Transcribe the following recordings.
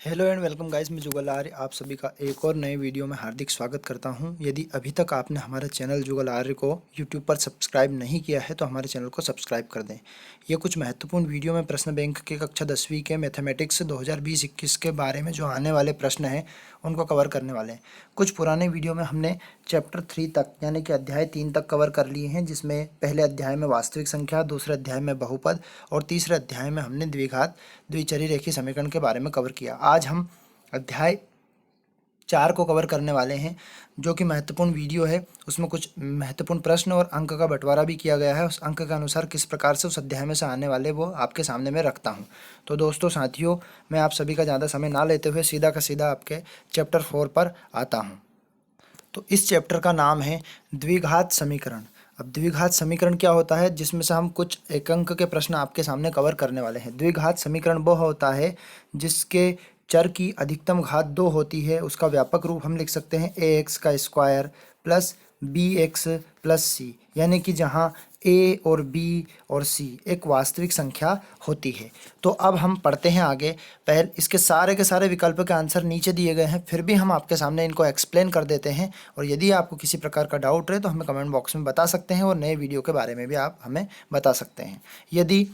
Hello and welcome guys, मैं जुगल आर्य आप सभी का एक और नए वीडियो में हार्दिक स्वागत करता हूं। यदि अभी तक आपने हमारे चैनल जुगल आर्य को यूट्यूब पर सब्सक्राइब नहीं किया है तो हमारे चैनल को सब्सक्राइब कर दें। ये कुछ महत्वपूर्ण वीडियो में प्रश्न बैंक के कक्षा 10वीं के मैथमेटिक्स 2020-21 के बारे में जो आने वाले प्रश्न हैं उनको कवर करने वाले हैं। कुछ पुराने वीडियो में हमने चैप्टर 3 तक यानी कि अध्याय 3 तक कवर कर लिए हैं, जिसमें पहले अध्याय में वास्तविक संख्या, दूसरे अध्याय में बहुपद और तीसरे अध्याय में हमने द्विघात द्विचरी रेखीय समीकरण के बारे में कवर किया। आज हम अध्याय 4 को कवर करने वाले हैं, जो कि महत्वपूर्ण वीडियो है। उसमें कुछ महत्वपूर्ण प्रश्न और अंक का बंटवारा भी किया गया है। उस अंक के अनुसार किस प्रकार से उस अध्याय में से आने वाले वो आपके सामने मैं रखता हूँ। तो दोस्तों साथियों, मैं आप सभी का ज़्यादा समय ना लेते हुए सीधा का सीधा आपके चैप्टर 4 पर आता हूँ। तो इस चैप्टर का नाम है द्विघात समीकरण। अब द्विघात समीकरण क्या होता है, जिसमें से हम कुछ एक अंक के प्रश्न आपके सामने कवर करने वाले हैं। द्विघात समीकरण वो होता है जिसके चर की अधिकतम घात 2 होती है। उसका व्यापक रूप हम लिख सकते हैं ए एक्स का square plus B X plus C, यानी कि जहाँ ए और बी और सी एक वास्तविक संख्या होती है। तो अब हम पढ़ते हैं आगे। पहले इसके सारे के सारे विकल्प के आंसर नीचे दिए गए हैं, फिर भी हम आपके सामने इनको एक्सप्लेन कर देते हैं। और यदि आपको किसी प्रकार का डाउट रहे तो हमें कमेंट बॉक्स में बता सकते हैं और नए वीडियो के बारे में भी आप हमें बता सकते हैं। यदि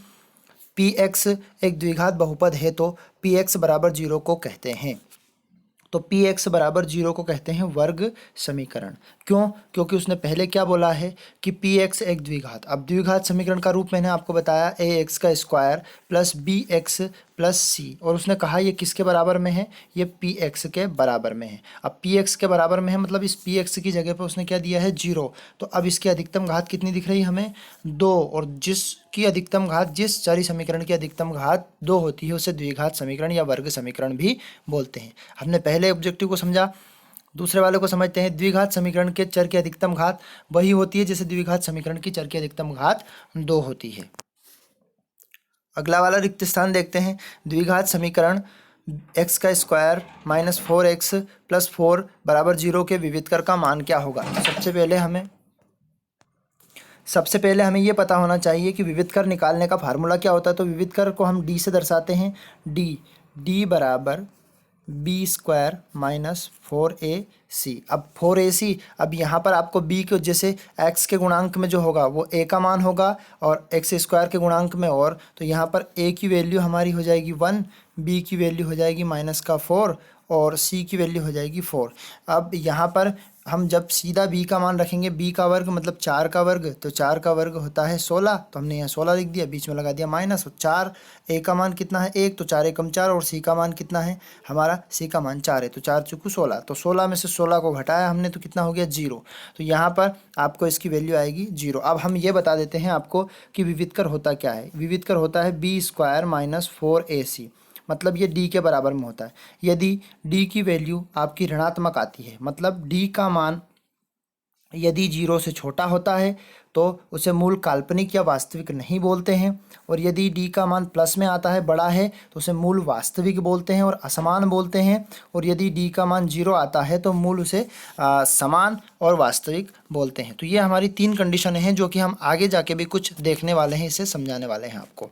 पी एक्स एक द्विघात बहुपद है तो पी एक्स बराबर 0 को कहते हैं। तो पी एक्स बराबर 0 को कहते हैं वर्ग समीकरण। क्यों? क्योंकि उसने पहले क्या बोला है कि पी एक्स एक द्विघात। अब द्विघात समीकरण का रूप मैंने आपको बताया ए एक्स का square plus B X plus C, और उसने कहा ये किसके बराबर में है, ये पी एक्स के बराबर में है। अब पी एक्स के बराबर में है मतलब इस पी एक्स की जगह पर उसने क्या दिया है, 0। तो अब इसकी अधिकतम घात कितनी दिख रही है हमें, 2। और जिसकी अधिकतम घात, जिस चरी समीकरण की अधिकतम घात 2 होती है उसे द्विघात समीकरण या वर्ग समीकरण भी बोलते हैं। हमने पहले ऑब्जेक्टिव को समझा, दूसरे वाले को समझते हैं। द्विघात समीकरण के चर की अधिकतम घात वही होती है जैसे द्विघात समीकरण की चर की अधिकतम घात 2 होती है। अगला वाला रिक्त स्थान देखते हैं। द्विघात समीकरण एक्स का स्क्वायर माइनस 4x प्लस 4 बराबर 0 के विविधकर का मान क्या होगा। तो सबसे पहले हमें ये पता होना चाहिए कि विविधकर निकालने का फार्मूला क्या होता है। तो विविधकर को हम डी से दर्शाते हैं। डी बराबर बी स्क्वायर माइनस 4ac। अब 4ac, अब यहाँ पर आपको b को जैसे x के गुणांक में जो होगा वो a का मान होगा और x स्क्वायर के गुणांक में, और तो यहाँ पर a की वैल्यू हमारी हो जाएगी 1, b की वैल्यू हो जाएगी माइनस का 4 और c की वैल्यू हो जाएगी 4। अब यहाँ पर हम जब सीधा b का मान रखेंगे, b का वर्ग मतलब 4 का वर्ग, तो 4 का वर्ग होता है 16, तो हमने यहाँ 16 लिख दिया, बीच में लगा दिया माइनस। और 4 a का मान कितना है 1, तो 4 एकम 4, और c का मान कितना है हमारा, c का मान 4 है, तो 4 चुकू 16। तो 16 में से 16 को घटाया हमने तो कितना हो गया 0। तो यहाँ पर आपको इसकी वैल्यू आएगी 0। अब हम ये बता देते हैं आपको कि विविधकर होता क्या है। विविधकर होता है बी स्क्वायर माइनस 4ac, मतलब ये d के बराबर में होता है। यदि d की वैल्यू आपकी ऋणात्मक आती है, मतलब d का मान यदि 0 से छोटा होता है तो उसे मूल काल्पनिक या वास्तविक नहीं बोलते हैं, और यदि d का मान प्लस में आता है, बड़ा है, तो उसे मूल वास्तविक बोलते हैं और असमान बोलते हैं। और यदि d का मान 0 आता है तो मूल उसे समान और वास्तविक बोलते हैं। तो ये हमारी 3 कंडीशन हैं जो कि हम आगे जाके भी कुछ देखने वाले हैं, इसे समझाने वाले हैं आपको।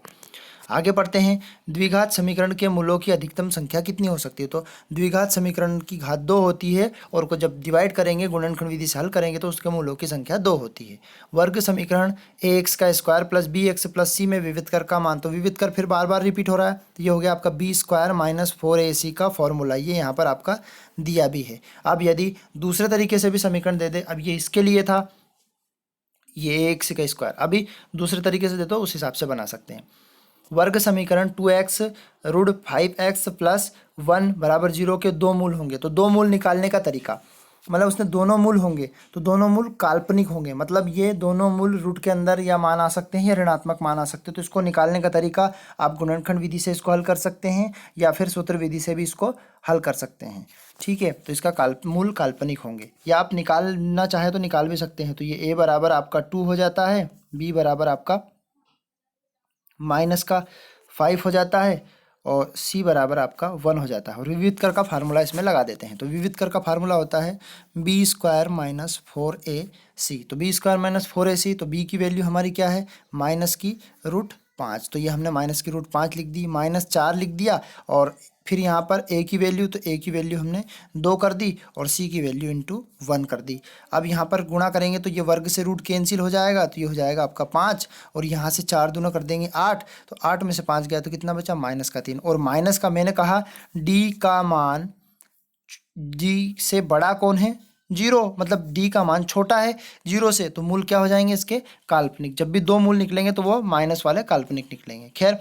आगे पढ़ते हैं। द्विघात समीकरण के मूलों की अधिकतम संख्या कितनी हो सकती है। तो द्विघात समीकरण की घात 2 होती है, और को जब डिवाइड करेंगे, गुणनखंड विधि से हल करेंगे, तो उसके मूलों की संख्या 2 होती है। वर्ग समीकरण ए एक्स का square plus B X plus C में विविधकर का मान, तो विविधकर फिर बार बार रिपीट हो रहा है, तो ये हो गया आपका बी स्क्वायर माइनस 4ac का फॉर्मूला, ये यहाँ पर आपका दिया भी है। अब यदि दूसरे तरीके से भी समीकरण दे दे, अब ये इसके लिए था, ये एक्स का स्क्वायर, अभी दूसरे तरीके से दे दो उस हिसाब से बना सकते हैं। वर्ग समीकरण 2x रूट 5x प्लस 1 बराबर 0 के 2 मूल होंगे। तो 2 मूल निकालने का तरीका, मतलब उसने दोनों मूल होंगे तो दोनों मूल काल्पनिक होंगे, मतलब ये दोनों मूल रूट के अंदर या मान आ सकते हैं या ऋणात्मक मान आ सकते हैं। तो इसको निकालने का तरीका आप गुणनखंड विधि से इसको हल कर सकते हैं या फिर सूत्र विधि से भी इसको हल कर सकते हैं। ठीक है, तो इसका मूल काल्पनिक होंगे, या आप निकालना चाहे तो निकाल भी सकते हैं। तो ये a बराबर आपका 2 हो जाता है, b बराबर आपका माइनस का 5 हो जाता है, और c बराबर आपका 1 हो जाता है। और विविधकर का फार्मूला इसमें लगा देते हैं। तो विविधकर का फार्मूला होता है बी स्क्वायर माइनस 4ac। तो बी स्क्वायर माइनस 4ac, तो b की वैल्यू हमारी क्या है, माइनस की रूट 5। तो ये हमने माइनस की रूट 5 लिख दी, माइनस 4 लिख दिया, और फिर यहाँ पर ए की वैल्यू, तो ए की वैल्यू हमने 2 कर दी और सी की वैल्यू इंटू 1 कर दी। अब यहाँ पर गुणा करेंगे तो ये वर्ग से रूट कैंसिल हो जाएगा, तो ये हो जाएगा आपका 5 और यहाँ से 4 दूना कर देंगे 8, तो 8 में से 5 गया तो कितना बचा, माइनस का 3। और माइनस का मैंने कहा डी का मान डी से बड़ा कौन है, 0, मतलब डी का मान छोटा है 0 से, तो मूल क्या हो जाएंगे इसके, काल्पनिक। जब भी दो मूल निकलेंगे तो वो माइनस वाले काल्पनिक निकलेंगे। खैर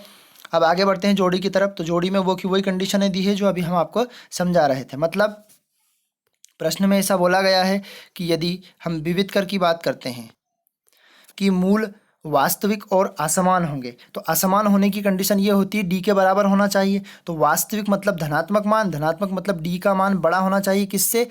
अब आगे बढ़ते हैं जोड़ी की तरफ। तो जोड़ी में वो की वही कंडीशनें दी है जो अभी हम आपको समझा रहे थे। मतलब प्रश्न में ऐसा बोला गया है कि यदि हम विविधकर की बात करते हैं कि मूल वास्तविक और असमान होंगे, तो असमान होने की कंडीशन ये होती है डी के बराबर होना चाहिए। तो वास्तविक मतलब धनात्मक मान, धनात्मक मतलब डी का मान बड़ा होना चाहिए किससे,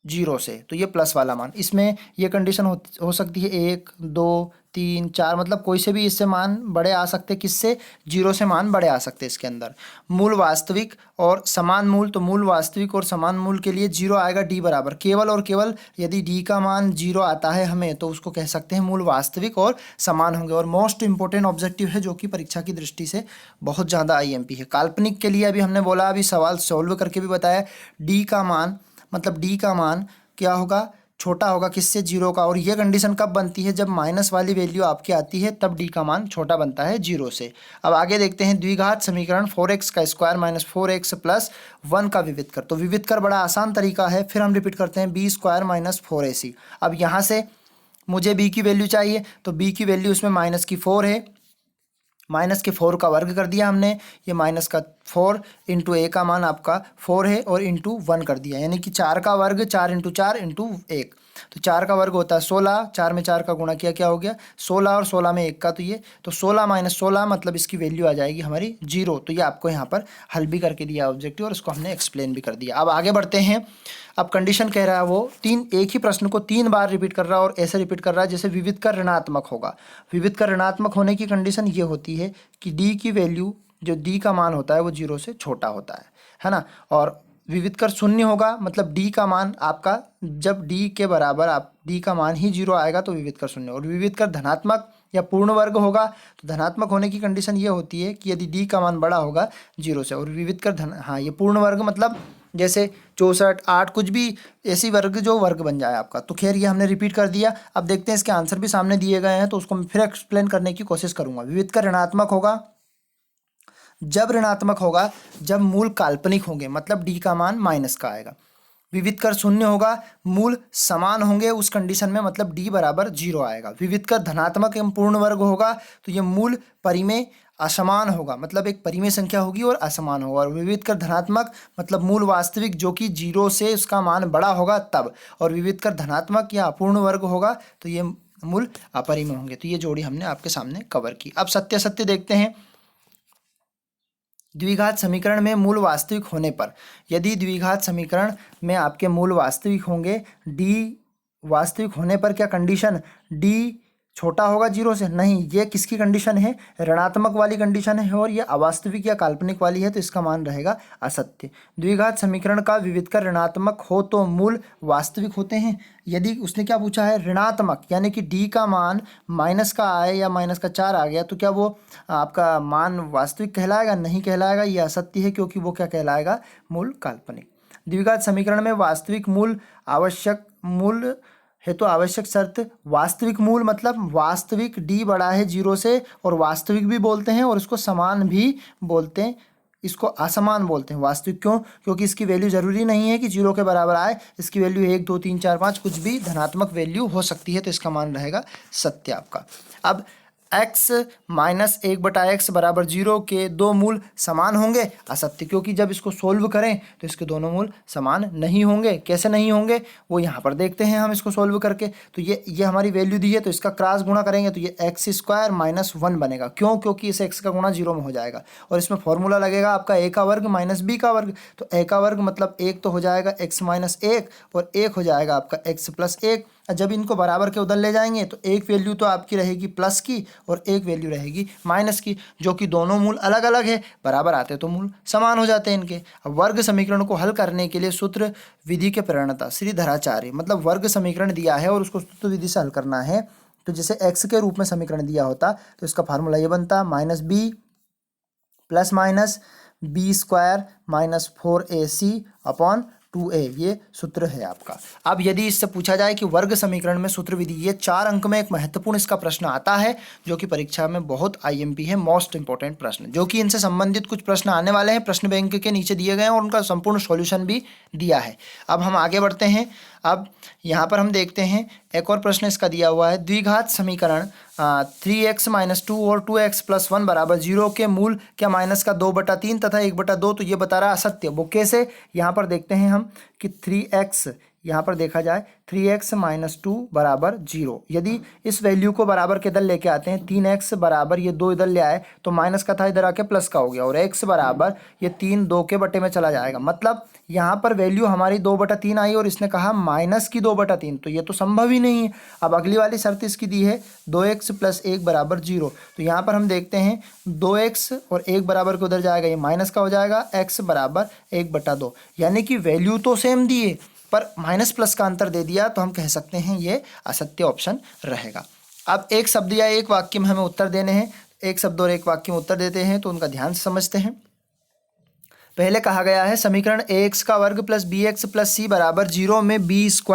0 से, तो ये प्लस वाला मान। इसमें ये कंडीशन हो सकती है 1 2 3 4, मतलब कोई से भी इससे मान बड़े आ सकते, किससे, 0 से मान बड़े आ सकते इसके अंदर। मूल वास्तविक और समान मूल, तो मूल वास्तविक और समान मूल के लिए 0 आएगा डी बराबर। केवल और केवल यदि डी का मान 0 आता है हमें, तो उसको कह सकते हैं मूल वास्तविक और समान होंगे। और मोस्ट इंपॉर्टेंट ऑब्जेक्टिव है जो कि परीक्षा की दृष्टि से बहुत ज़्यादा आईएमपी है। काल्पनिक के लिए अभी हमने बोला, अभी सवाल सॉल्व करके भी बताया, डी का मान मतलब डी का मान क्या होगा, छोटा होगा किससे, 0 का। और ये कंडीशन कब बनती है, जब माइनस वाली वैल्यू आपकी आती है तब डी का मान छोटा बनता है 0 से। अब आगे देखते हैं द्विघात समीकरण 4x का स्क्वायर माइनस 4x प्लस 1 का विविध कर। तो विविध कर बड़ा आसान तरीका है। फिर हम रिपीट करते हैं b स्क्वायर माइनस 4ac। अब यहाँ से मुझे b की वैल्यू चाहिए, तो b की वैल्यू उसमें माइनस की 4 है, माइनस के 4 का वर्ग कर दिया हमने, ये माइनस का 4 इंटू ए का मान आपका 4 है और इंटू 1 कर दिया, यानी कि 4 का वर्ग 4 इंटू 4 इंटू 1, तो 4 का वर्ग होता है 16, 4 में 4 का गुणा किया क्या हो गया 16 और 16 में 1 का, तो ये तो 16 माइनस 16 मतलब इसकी वैल्यू आ जाएगी हमारी 0। तो ये आपको यहाँ पर हल भी करके दिया ऑब्जेक्टिव और इसको हमने एक्सप्लेन भी कर दिया। अब आगे बढ़ते हैं। अब कंडीशन कह रहा है वो एक ही प्रश्न को 3 बार रिपीट कर रहा है और ऐसे रिपीट कर रहा है जैसे विविध का ऋणात्मक होगा। विविध का ऋणात्मक होने की कंडीशन ये होती है कि डी की वैल्यू, जो डी का मान होता है वो 0 से छोटा होता है ना। और विविध कर शून्य होगा, मतलब डी का मान आपका जब डी के बराबर आप डी का मान ही 0 आएगा तो विविध कर शून्य। और विविध कर धनात्मक या पूर्ण वर्ग होगा, तो धनात्मक होने की कंडीशन ये होती है कि यदि डी का मान बड़ा होगा 0 से। और विविध कर हाँ ये पूर्ण वर्ग मतलब जैसे 64 8 कुछ भी ऐसी वर्ग जो वर्ग बन जाए आपका। तो खैर ये हमने रिपीट कर दिया। अब देखते हैं इसके आंसर भी सामने दिए गए हैं, तो उसको मैं फिर एक्सप्लेन करने की कोशिश करूंगा। विविध का ऋणात्मक होगा जब, ऋणात्मक होगा जब मूल काल्पनिक होंगे, मतलब डी का मान माइनस का आएगा। विविध कर शून्य होगा, मूल समान होंगे उस कंडीशन में, मतलब डी बराबर 0 आएगा। विविध कर धनात्मक एवं पूर्ण वर्ग होगा तो ये मूल परिमेय असमान होगा, मतलब एक परिमेय संख्या होगी और असमान होगा। और विविध कर धनात्मक मतलब मूल वास्तविक जो कि 0 से उसका मान बड़ा होगा तब। और विविध कर धनात्मक या अपूर्ण वर्ग होगा तो ये मूल अपरिमेय होंगे। तो ये जोड़ी हमने आपके सामने कवर की। अब सत्य देखते हैं। द्विघात समीकरण में मूल वास्तविक होने पर, यदि द्विघात समीकरण में आपके मूल वास्तविक होंगे, डी वास्तविक होने पर क्या कंडीशन, डी छोटा होगा 0 से, नहीं, ये किसकी कंडीशन है, ऋणात्मक वाली कंडीशन है। और ये अवास्तविक या काल्पनिक वाली है तो इसका मान रहेगा असत्य। द्विघात समीकरण का विविध कर ऋणात्मक हो तो मूल वास्तविक होते हैं। यदि उसने क्या पूछा है, ऋणात्मक, यानी कि डी का मान माइनस का आए या माइनस का 4 आ गया तो क्या वो आपका मान वास्तविक कहलाएगा, नहीं कहलाएगा, ये असत्य है, क्योंकि वो क्या कहलाएगा, मूल काल्पनिक। द्विघात समीकरण में वास्तविक मूल आवश्यक मूल है, तो आवश्यक शर्त वास्तविक मूल मतलब वास्तविक डी बड़ा है 0 से, और वास्तविक भी बोलते हैं और इसको समान भी बोलते हैं, इसको असमान बोलते हैं। वास्तविक क्यों, क्योंकि इसकी वैल्यू जरूरी नहीं है कि 0 के बराबर आए, इसकी वैल्यू 1 2 3 4 5 कुछ भी धनात्मक वैल्यू हो सकती है, तो इसका मान रहेगा सत्य आपका। अब x माइनस 1/x बराबर 0 के दो मूल समान होंगे, असत्य, क्योंकि जब इसको सोल्व करें तो इसके दोनों मूल समान नहीं होंगे। कैसे नहीं होंगे वो यहाँ पर देखते हैं हम इसको सोल्व करके। तो ये हमारी वैल्यू दी है, तो इसका क्रॉस गुणा करेंगे तो ये एक्स स्क्वायर माइनस 1 बनेगा। क्यों, क्योंकि इस x का गुणा 0 में हो जाएगा। और इसमें फॉर्मूला लगेगा आपका a का वर्ग माइनस b का वर्ग। तो a का वर्ग मतलब 1 तो हो जाएगा x माइनस 1 और 1 हो जाएगा आपका x प्लस 1। जब इनको बराबर के उधर ले जाएंगे तो एक वैल्यू तो आपकी रहेगी प्लस की और एक वैल्यू रहेगी माइनस की, जो कि दोनों मूल अलग अलग है, बराबर आते तो मूल समान हो जाते हैं इनके। अब वर्ग समीकरण को हल करने के लिए सूत्र विधि के प्रणेता श्रीधराचार्य, मतलब वर्ग समीकरण दिया है और उसको सूत्र विधि से हल करना है। तो जैसे x के रूप में समीकरण दिया होता तो इसका फार्मूला ये बनता, minus b plus minus b² minus 4ac upon 2a, ये सूत्र है आपका। अब यदि इससे पूछा जाए कि वर्ग समीकरण में सूत्र विधि, ये 4 अंक में एक महत्वपूर्ण इसका प्रश्न आता है जो कि परीक्षा में बहुत IMP है, मोस्ट इंपॉर्टेंट प्रश्न, जो कि इनसे संबंधित कुछ प्रश्न आने वाले हैं, प्रश्न बैंक के नीचे दिए गए हैं और उनका संपूर्ण सॉल्यूशन भी दिया है। अब हम आगे बढ़ते हैं। अब यहाँ पर हम देखते हैं एक और प्रश्न इसका दिया हुआ है, द्विघात समीकरण 3x - 2 और 2x + 1 = 0 के मूल क्या माइनस का 2/3 तथा 1/2, तो ये बता रहा है असत्य। वो कैसे, यहाँ पर देखते हैं हम कि 3x, यहाँ पर देखा जाए 3x - 2 = 0। यदि इस वैल्यू को बराबर के इधर लेके आते हैं, 3x बराबर ये 2 इधर ले आए तो माइनस का था, इधर आके प्लस का हो गया, और x बराबर ये 3 2 के बटे में चला जाएगा। मतलब यहाँ पर वैल्यू हमारी 2/3 आई और इसने कहा माइनस की 2/3, तो ये तो संभव ही नहीं है। अब अगली वाली शर्त इसकी दी है 2x + 1 = 0, तो यहाँ पर हम देखते हैं 2x और 1 बराबर को उधर जाएगा, ये माइनस का हो जाएगा, x बराबर 1/2, यानी कि वैल्यू तो सेम दी है पर माइनस प्लस का अंतर दे दिया, तो हम कह सकते हैं ये असत्य ऑप्शन रहेगा। अब एक शब्द या एक वाक्य में हमें उत्तर देने हैं, एक शब्द और एक वाक्य में उत्तर देते हैं, तो उनका ध्यान से समझते हैं। पहले कहा गया है समीकरण ax² + bx + c = 0 में b² -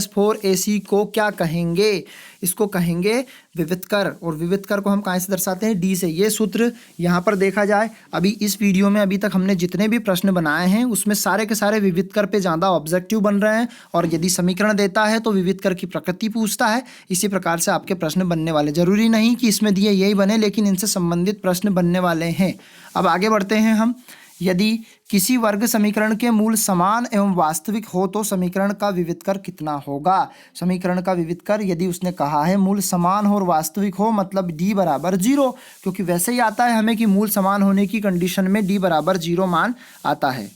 4ac को क्या कहेंगे, इसको कहेंगे विवितकर, और विवितकर को हम कहाँ से दर्शाते हैं, d से। ये सूत्र यहाँ पर देखा जाए, अभी इस वीडियो में अभी तक हमने जितने भी प्रश्न बनाए हैं उसमें सारे के सारे विवितकर पे ज़्यादा ऑब्जेक्टिव बन रहे हैं, और यदि समीकरण देता है तो विवितकर की प्रकृति पूछता है। इसी प्रकार से आपके प्रश्न बनने वाले, जरूरी नहीं कि इसमें दिए यही बने, लेकिन इनसे संबंधित प्रश्न बनने वाले हैं। अब आगे बढ़ते हैं हम। यदि किसी वर्ग समीकरण के मूल समान एवं वास्तविक हो तो समीकरण का विवितकर कितना होगा। समीकरण का विवितकर यदि उसने कहा है मूल समान हो और वास्तविक हो, मतलब d = 0, क्योंकि वैसे ही आता है हमें कि मूल समान होने की कंडीशन में d = 0 मान आता है।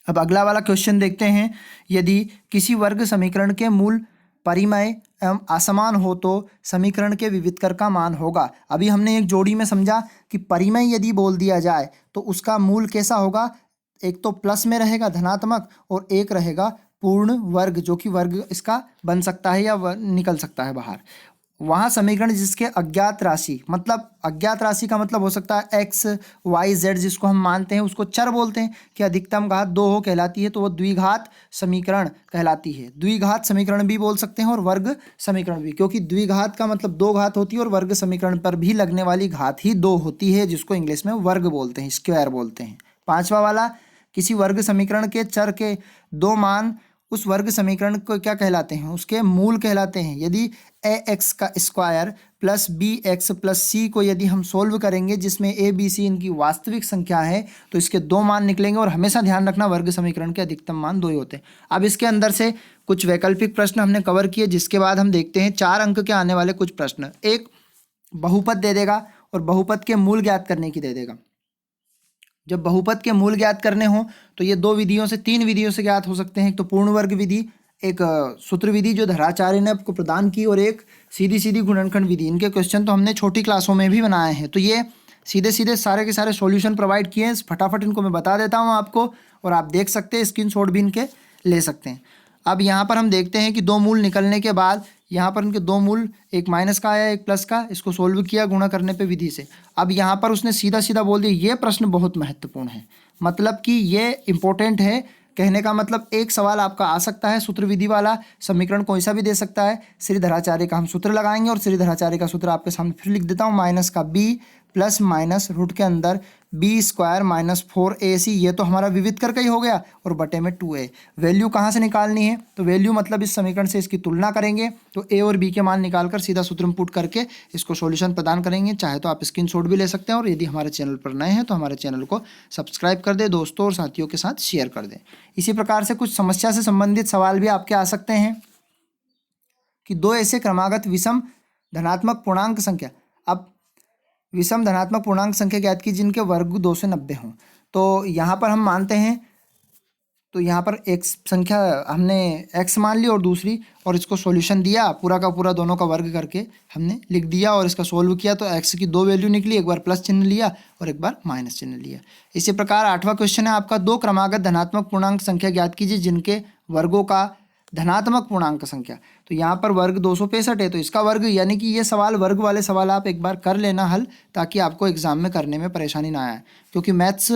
अब अगला वाला क्वेश्चन देखते हैं। यदि किसी वर्ग समीकरण के मूल परिमेय एवं असमान हो तो समीकरण के विवितकर का मान होगा। अभी हमने एक जोड़ी में समझा कि परिमेय यदि बोल दिया जाए तो उसका मूल कैसा होगा, एक तो प्लस में रहेगा धनात्मक और एक रहेगा पूर्ण वर्ग, जो कि वर्ग इसका बन सकता है या निकल सकता है बाहर। वहाँ समीकरण जिसके अज्ञात राशि, मतलब अज्ञात राशि का मतलब हो सकता है x, y, z, जिसको हम मानते हैं उसको चर बोलते हैं, कि अधिकतम घात 2 हो कहलाती है, तो वो द्विघात समीकरण कहलाती है। द्विघात समीकरण भी बोल सकते हैं और वर्ग समीकरण भी, क्योंकि द्विघात का मतलब 2 घात होती है और वर्ग समीकरण पर भी लगने वाली घात ही 2 होती है, जिसको इंग्लिश में वर्ग बोलते हैं, स्क्वायर बोलते हैं। 5वां वाला, किसी वर्ग समीकरण के चर के 2 मान उस वर्ग समीकरण को क्या कहलाते हैं, उसके मूल कहलाते हैं। यदि ax² + bx + c को यदि हम सोल्व करेंगे, जिसमें a, b, c इनकी वास्तविक संख्या है, तो इसके 2 मान निकलेंगे, और हमेशा ध्यान रखना वर्ग समीकरण के अधिकतम मान 2 ही होते हैं। अब इसके अंदर से कुछ वैकल्पिक प्रश्न हमने कवर किए, जिसके बाद हम देखते हैं 4 अंक के आने वाले कुछ प्रश्न। एक बहुपद दे देगा और बहुपद के मूल ज्ञात करने की दे देगा। जब बहुपद के मूल ज्ञात करने हो तो ये 2 विधियों से 3 विधियों से ज्ञात हो सकते हैं। एक तो पूर्ण वर्ग विधि, एक सूत्र विधि जो धराचार्य ने आपको प्रदान की, और एक सीधी सीधी गुणनखंड विधि। इनके क्वेश्चन तो हमने छोटी क्लासों में भी बनाए हैं, तो ये सीधे सीधे सारे के सारे सॉल्यूशन प्रोवाइड किए हैं। फटाफट इनको मैं बता देता हूँ आपको, और आप देख सकते हैं, स्क्रीनशॉट भी इनके ले सकते हैं। अब यहाँ पर हम देखते हैं कि 2 मूल निकलने के बाद यहाँ पर इनके 2 मूल, एक माइनस का आया एक प्लस का, इसको सोल्व किया गुणा करने पे विधि से। अब यहाँ पर उसने सीधा सीधा बोल दिया, ये प्रश्न बहुत महत्वपूर्ण है, मतलब कि ये इंपॉर्टेंट है। कहने का मतलब एक सवाल आपका आ सकता है सूत्र विधि वाला, समीकरण कोई सा भी दे सकता है। श्रीधराचार्य का हम सूत्र लगाएंगे, और श्रीधराचार्य का सूत्र आपके सामने फिर लिख देता हूँ, माइनस का b प्लस माइनस रूट के अंदर b² - 4ac, ये तो हमारा विवितकर का ही हो गया, और बटे में 2a। वैल्यू कहाँ से निकालनी है, तो वैल्यू मतलब इस समीकरण से इसकी तुलना करेंगे, तो a और b के मान निकालकर सीधा सूत्र में पुट करके इसको सॉल्यूशन प्रदान करेंगे। चाहे तो आप स्क्रीनशॉट भी ले सकते हैं, और यदि हमारे चैनल पर नए हैं तो हमारे चैनल को सब्सक्राइब कर दें, दोस्तों और साथियों के साथ शेयर कर दें। इसी प्रकार से कुछ समस्या से संबंधित सवाल भी आपके आ सकते हैं कि 2 ऐसे क्रमागत विषम धनात्मक पूर्णांक संख्या, अब विषम धनात्मक पूर्णांक संख्या ज्ञात की जिनके वर्ग 2 से 90 हों। तो यहाँ पर हम मानते हैं, तो यहाँ पर एक संख्या हमने x मान ली और दूसरी, और इसको सॉल्यूशन दिया, पूरा का पूरा दोनों का वर्ग करके हमने लिख दिया और इसका सोल्व किया, तो x की 2 वैल्यू निकली, एक बार प्लस चिन्ह लिया और एक बार माइनस चिन्ह लिया। इसी प्रकार 8वां क्वेश्चन है आपका, 2 क्रमागत धनात्मक पूर्णांक संख्या ज्ञात कीजिए जिनके वर्गों का धनात्मक पूर्णांक संख्या। तो यहाँ पर वर्ग 265 है, तो इसका वर्ग, यानी कि ये सवाल वर्ग वाले सवाल आप एक बार कर लेना हल, ताकि आपको एग्जाम में करने में परेशानी ना आए, क्योंकि मैथ्स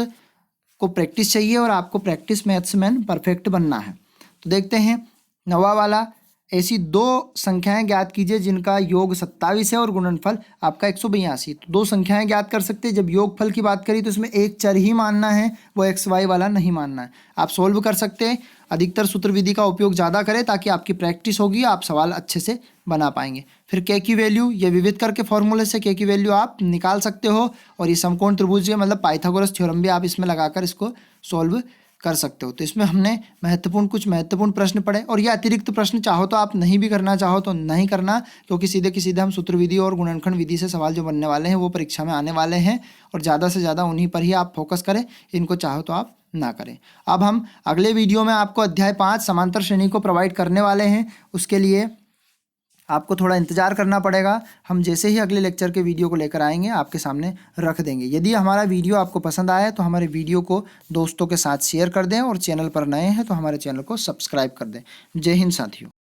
को प्रैक्टिस चाहिए और आपको प्रैक्टिस मैथ्स में परफेक्ट बनना है। तो देखते हैं 9वां वाला, ऐसी दो संख्याएं ज्ञात कीजिए जिनका योग 27 है और गुणनफल आपका 182। तो दो संख्याएं ज्ञात कर सकते हैं। जब योगफल की बात करी तो इसमें एक चर ही मानना है, वो एक्स वाई वाला नहीं मानना है। आप सोल्व कर सकते हैं, अधिकतर सूत्र विधि का उपयोग ज़्यादा करें ताकि आपकी प्रैक्टिस होगी, आप सवाल अच्छे से बना पाएंगे। फिर के की वैल्यू, ये विविध करके फॉर्मूले से के की वैल्यू आप निकाल सकते हो, और ये समकोण त्रिभुज मतलब पाइथागोरस थ्योरम भी आप इसमें लगाकर इसको सोल्व कर सकते हो। तो इसमें हमने कुछ महत्वपूर्ण प्रश्न पढ़े, और ये अतिरिक्त प्रश्न चाहो तो आप नहीं भी करना, चाहो तो नहीं करना, क्योंकि सीधे की सीधे हम सूत्र विधि और गुणनखंड विधि से सवाल जो बनने वाले हैं वो परीक्षा में आने वाले हैं, और ज़्यादा से ज़्यादा उन्हीं पर ही आप फोकस करें, इनको चाहो तो आप ना करें। अब हम अगले वीडियो में आपको अध्याय 5 समांतर श्रेणी को प्रोवाइड करने वाले हैं। उसके लिए आपको थोड़ा इंतजार करना पड़ेगा। हम जैसे ही अगले लेक्चर के वीडियो को लेकर आएंगे आपके सामने रख देंगे। यदि हमारा वीडियो आपको पसंद आया तो हमारे वीडियो को दोस्तों के साथ शेयर कर दें, और चैनल पर नए हैं तो हमारे चैनल को सब्सक्राइब कर दें। जय हिंद साथियों।